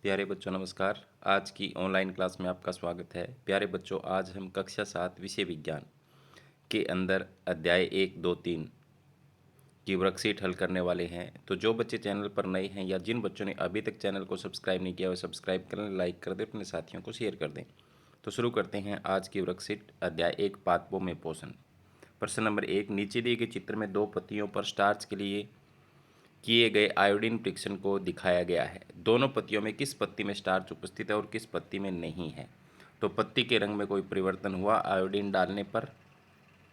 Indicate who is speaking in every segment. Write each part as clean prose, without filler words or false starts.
Speaker 1: प्यारे बच्चों नमस्कार। आज की ऑनलाइन क्लास में आपका स्वागत है। प्यारे बच्चों, आज हम कक्षा 7 विषय विज्ञान के अंदर अध्याय 1, 2, 3 की वर्कशीट हल करने वाले हैं। तो जो बच्चे चैनल पर नए हैं या जिन बच्चों ने अभी तक चैनल को सब्सक्राइब नहीं किया वो सब्सक्राइब करें, लाइक कर दें, अपने साथियों को शेयर कर दें। तो शुरू करते हैं आज की वर्कशीट अध्याय 1, पादपों में पोषण। प्रश्न नंबर 1, नीचे दिए गए चित्र में दो पत्तियों पर स्टार्च के लिए किए गए आयोडीन परीक्षण को दिखाया गया है। दोनों पत्तियों में किस पत्ती में स्टार्च उपस्थित है और किस पत्ती में नहीं है। तो पत्ती के रंग में कोई परिवर्तन हुआ आयोडीन डालने पर।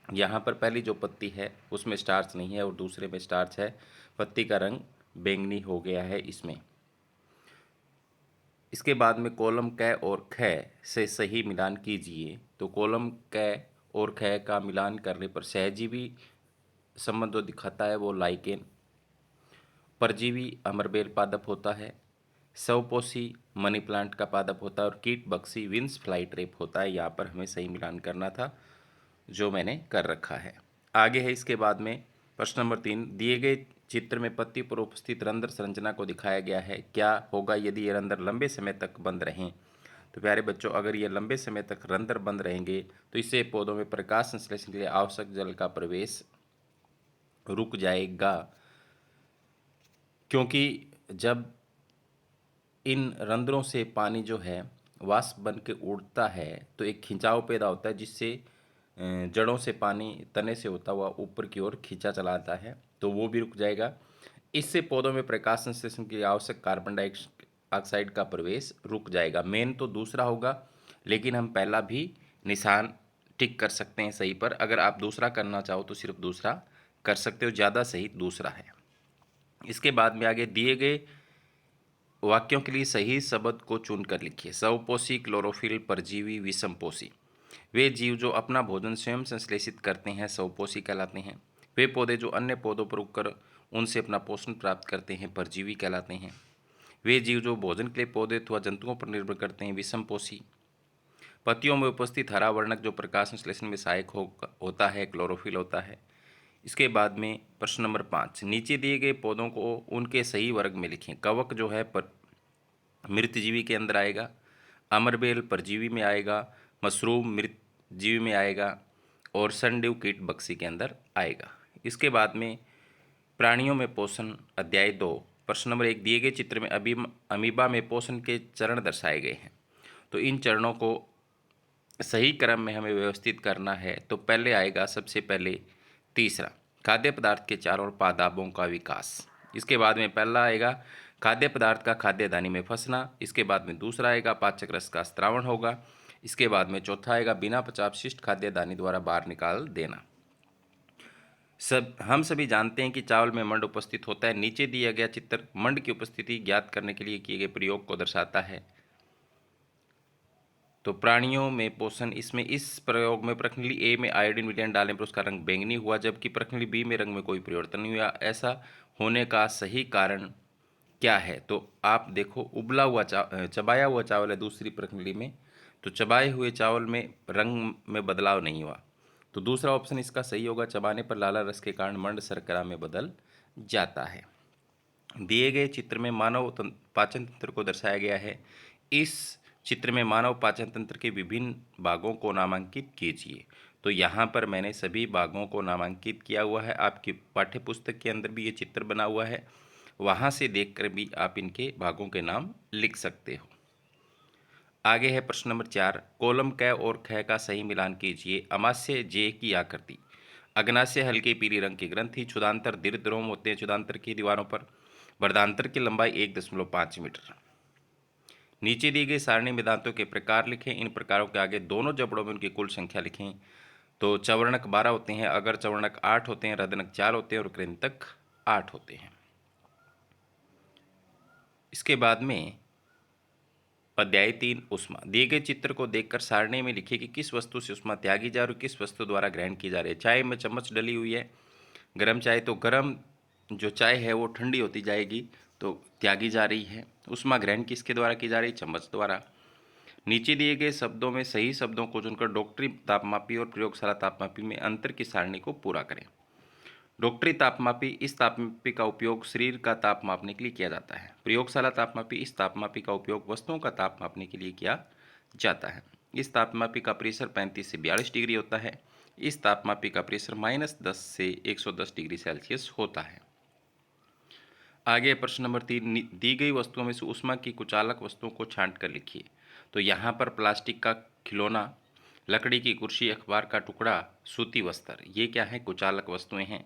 Speaker 1: यहाँ पर पहली जो पत्ती है उसमें स्टार्च नहीं है और दूसरे में स्टार्च है। पत्ती का रंग बैंगनी हो गया है इसमें। इसके बाद में कॉलम क और ख से सही मिलान कीजिए। तो कॉलम क और ख का मिलान करने पर सहजीवी संबंध जो दिखाता है वो लाइकेन, परजीवी अमरबेल पादप होता है, स्वपोषी मनी प्लांट का पादप होता है और कीट बक्सी विंस फ्लाई ट्रैप होता है। यहाँ पर हमें सही मिलान करना था जो मैंने कर रखा है। आगे है इसके बाद में प्रश्न नंबर 3, दिए गए चित्र में पत्ती पर उपस्थित रंध्र संरचना को दिखाया गया है। क्या होगा यदि ये रंध्र लंबे समय तक बंद रहें। तो प्यारे बच्चों, अगर ये लंबे समय तक रंध्र बंद रहेंगे तो इससे पौधों में प्रकाश संश्लेषण के लिए आवश्यक जल का प्रवेश रुक जाएगा, क्योंकि जब इन रंध्रों से पानी जो है वाष्प बन के उड़ता है तो एक खिंचाव पैदा होता है, जिससे जड़ों से पानी तने से होता हुआ ऊपर की ओर खींचा चला आता है, तो वो भी रुक जाएगा। इससे पौधों में प्रकाश संश्लेषण के लिए आवश्यक कार्बन डाइऑक्साइड का प्रवेश रुक जाएगा। मेन तो दूसरा होगा, लेकिन हम पहला भी निशान टिक कर सकते हैं सही पर। अगर आप दूसरा करना चाहो तो सिर्फ दूसरा कर सकते हो, ज़्यादा सही दूसरा है। इसके बाद में आगे दिए गए वाक्यों के लिए सही शब्द को चुनकर लिखिए। स्वपोषी, क्लोरोफिल, परजीवी, विषमपोषी। वे जीव जो अपना भोजन स्वयं संश्लेषित करते हैं स्वपोषी कहलाते हैं। वे पौधे जो अन्य पौधों पर उगकर उनसे अपना पोषण प्राप्त करते हैं परजीवी कहलाते हैं। वे जीव जो भोजन के लिए पौधे अथवा जंतुओं पर निर्भर करते हैं विषमपोषी। पत्तियों में उपस्थित हरा वर्णक जो प्रकाश संश्लेषण में सहायक होता है क्लोरोफिल होता है। इसके बाद में प्रश्न नंबर 5, नीचे दिए गए पौधों को उनके सही वर्ग में लिखें। कवक जो है मृतजीवी के अंदर आएगा, अमरबेल परजीवी में आएगा, मशरूम मृतजीवी में आएगा और सनड्यू कीट बक्सी के अंदर आएगा। इसके बाद में प्राणियों में पोषण अध्याय 2, प्रश्न नंबर 1, दिए गए चित्र में अमीबा में पोषण के चरण दर्शाए गए हैं। तो इन चरणों को सही क्रम में हमें व्यवस्थित करना है। तो पहले आएगा सबसे पहले तीसरा, खाद्य पदार्थ के चारों ओर पादपों का विकास। इसके बाद में पहला आएगा खाद्य पदार्थ का खाद्य दानी में फंसना। इसके बाद में दूसरा आएगा पाचक रस का स्त्रावण होगा। इसके बाद में चौथा आएगा बिना पचाव शिष्ट खाद्य दानी द्वारा बाहर निकाल देना। हम सभी जानते हैं कि चावल में मंड उपस्थित होता है। नीचे दिया गया चित्र मंड की उपस्थिति ज्ञात करने के लिए किए गए प्रयोग को दर्शाता है। तो प्राणियों में पोषण, इसमें इस प्रयोग में प्रश्नली ए में आयोडीन विलयन डालने पर उसका रंग बैंगनी हुआ, जबकि प्रश्नली बी में रंग में कोई परिवर्तन नहीं हुआ। ऐसा होने का सही कारण क्या है। तो आप देखो, उबला हुआ चबाया हुआ चावल है दूसरी प्रश्नली में, तो चबाए हुए चावल में रंग में बदलाव नहीं हुआ। तो दूसरा ऑप्शन इसका सही होगा, चबाने पर लाला रस के कारण मंड शर्करा में बदल जाता है। दिए गए चित्र में मानव पाचन तंत्र को दर्शाया गया है। इस चित्र में मानव पाचन तंत्र के विभिन्न भागों को नामांकित कीजिए। तो यहाँ पर मैंने सभी भागों को नामांकित किया हुआ है। आपकी पाठ्य पुस्तक के अंदर भी ये चित्र बना हुआ है, वहाँ से देखकर भी आप इनके भागों के नाम लिख सकते हो। आगे है प्रश्न नंबर 4, कॉलम क और ख का सही मिलान कीजिए। अमाशय जे की आकृति, अग्नाशय हल्के पीली रंग की ग्रंथि, छुदांतर दीर्घ रोम होते हैं छुदांतर की दीवारों पर, वर्धांतर की लंबाई 1.5 मीटर। नीचे दी गई सारणी में दांतों के प्रकार लिखें। इन प्रकारों के आगे दोनों जबड़ों में उनकी कुल संख्या लिखें। तो चवर्णक 12 होते हैं, अगर चवर्णक 8 होते हैं, रदनक 4 होते हैं और कृंतक 8 होते हैं। इसके बाद में अध्याय 3, ऊष्मा। दिए गए चित्र को देखकर सारणी में लिखिए कि किस वस्तु से ऊष्मा त्यागी जा रही है, किस वस्तु द्वारा ग्रहण की जा रही है। चाय में चम्मच डली हुई है, गर्म चाय, तो गर्म जो चाय है वो ठंडी होती जाएगी, तो त्यागी जा रही है। ऊष्मा ग्रहण किसके द्वारा की जा रही है, चम्मच द्वारा। नीचे दिए गए शब्दों में सही शब्दों को चुनकर डॉक्टरी तापमापी और प्रयोगशाला तापमापी में अंतर की सारणी को पूरा करें। डॉक्टरी तापमापी, इस तापमापी का उपयोग शरीर का ताप मापने के लिए किया जाता है। प्रयोगशाला तापमापी, इस तापमापी का उपयोग वस्तुओं का ताप मापने के लिए किया जाता है। इस तापमापी का प्रेशर 35 से 42 डिग्री होता है। इस तापमापी का प्रेशर -10 से 110 डिग्री सेल्सियस होता है। आगे प्रश्न नंबर 3, दी गई वस्तुओं में से ऊष्मा की कुचालक वस्तुओं को छांट कर लिखिए। तो यहाँ पर प्लास्टिक का खिलौना, लकड़ी की कुर्सी, अखबार का टुकड़ा, सूती वस्त्र, ये क्या है? कुचालक वस्तुएं हैं।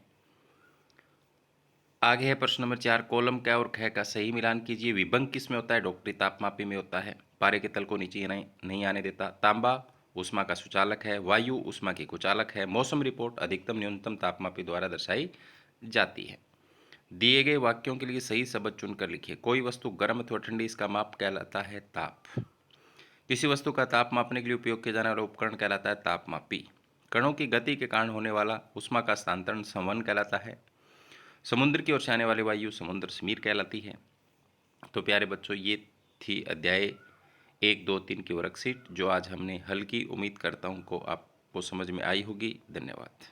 Speaker 1: आगे है प्रश्न नंबर 4, कॉलम क और ख का सही मिलान कीजिए। विभंग किस में होता है? डॉक्टरी तापमापी में होता है। पारे के तल को नीचे नहीं आने देता। तांबा ऊष्मा का सुचालक है। वायु ऊष्मा की कुचालक है। मौसम रिपोर्ट अधिकतम न्यूनतम तापमापी द्वारा दर्शाई जाती है। दिए गए वाक्यों के लिए सही शब्द चुनकर लिखिए। कोई वस्तु गर्म अथवा ठंडी, इसका माप कहलाता है ताप। किसी वस्तु का ताप मापने के लिए उपयोग किया जाने वाला उपकरण कहलाता है तापमापी। कणों की गति के कारण होने वाला ऊष्मा का स्थानांतरण संवहन कहलाता है। समुद्र की ओर से आने वाली वायु समुद्र समीर कहलाती है। तो प्यारे बच्चों, ये थी अध्याय 1, 2, 3 की वर्कशीट जो आज हमने हल की। उम्मीद करता हूँ को आपको समझ में आई होगी। धन्यवाद।